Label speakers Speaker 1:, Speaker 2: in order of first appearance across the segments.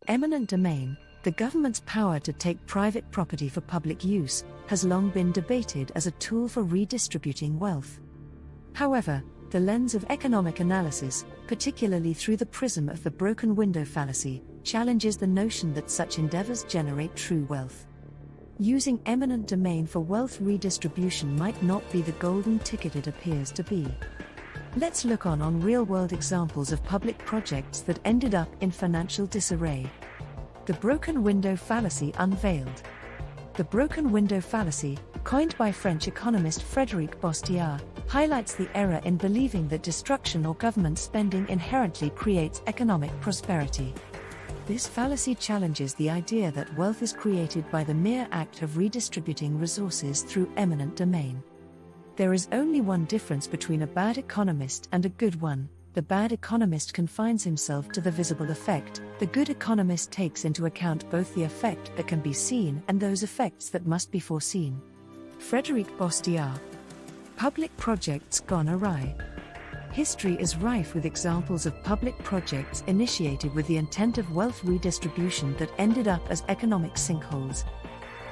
Speaker 1: Eminent domain, the government's power to take private property for public use, has long been debated as a tool for redistributing wealth. However, the lens of economic analysis, particularly through the prism of the broken window fallacy, challenges the notion that such endeavors generate true wealth. Using eminent domain for wealth redistribution might not be the golden ticket it appears to be. Let's look on real-world examples of public projects that ended up in financial disarray. The broken window fallacy unveiled. The broken window fallacy, coined by French economist Frédéric Bastiat, highlights the error in believing that destruction or government spending inherently creates economic prosperity. This fallacy challenges the idea that wealth is created by the mere act of redistributing resources through eminent domain. There is only one difference between a bad economist and a good one. The bad economist confines himself to the visible effect. The good economist takes into account both the effect that can be seen and those effects that must be foreseen. Frédéric Bastiat. Public projects gone awry. History is rife with examples of public projects initiated with the intent of wealth redistribution that ended up as economic sinkholes.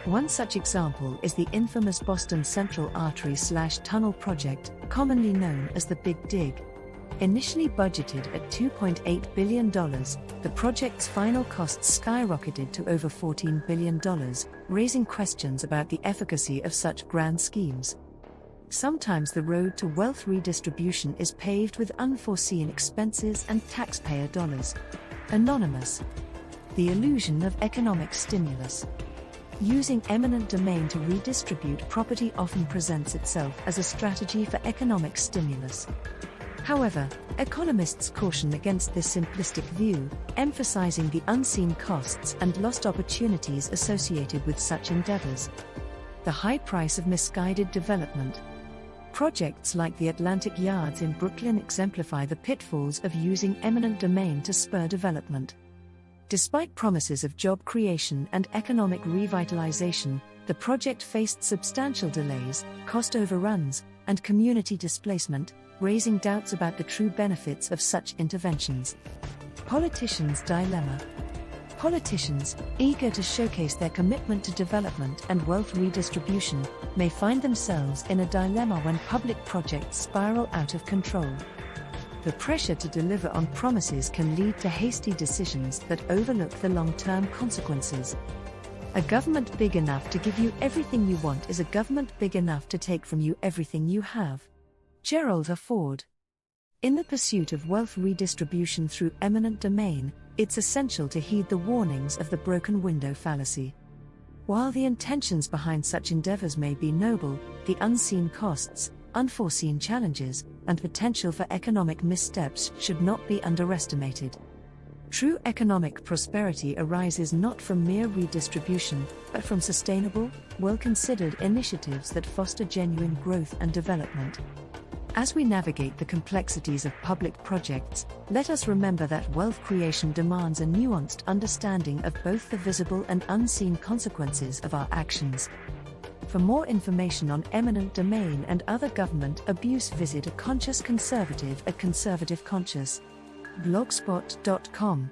Speaker 1: One such example is the infamous Boston Central Artery/Tunnel project, commonly known as the Big Dig. Initially budgeted at $2.8 billion, the project's final costs skyrocketed to over $14 billion, raising questions about the efficacy of such grand schemes. Sometimes the road to wealth redistribution is paved with unforeseen expenses and taxpayer dollars. Anonymous. The illusion of economic stimulus. Using eminent domain to redistribute property often presents itself as a strategy for economic stimulus. However, economists caution against this simplistic view, emphasizing the unseen costs and lost opportunities associated with such endeavors. The high price of misguided development. Projects like the Atlantic Yards in Brooklyn exemplify the pitfalls of using eminent domain to spur development. Despite promises of job creation and economic revitalization, the project faced substantial delays, cost overruns, and community displacement, raising doubts about the true benefits of such interventions. Politicians' dilemma. Politicians, eager to showcase their commitment to development and wealth redistribution, may find themselves in a dilemma when public projects spiral out of control. The pressure to deliver on promises can lead to hasty decisions that overlook the long-term consequences. A government big enough to give you everything you want is a government big enough to take from you everything you have. Gerald R. Ford. In the pursuit of wealth redistribution through eminent domain, it's essential to heed the warnings of the broken window fallacy. While the intentions behind such endeavors may be noble, the unseen costs, unforeseen challenges, and potential for economic missteps should not be underestimated. True economic prosperity arises not from mere redistribution, but from sustainable, well-considered initiatives that foster genuine growth and development. As we navigate the complexities of public projects, let us remember that wealth creation demands a nuanced understanding of both the visible and unseen consequences of our actions. For more information on eminent domain and other government abuse, visit A Conscious Conservative at conservativeconscious.blogspot.com.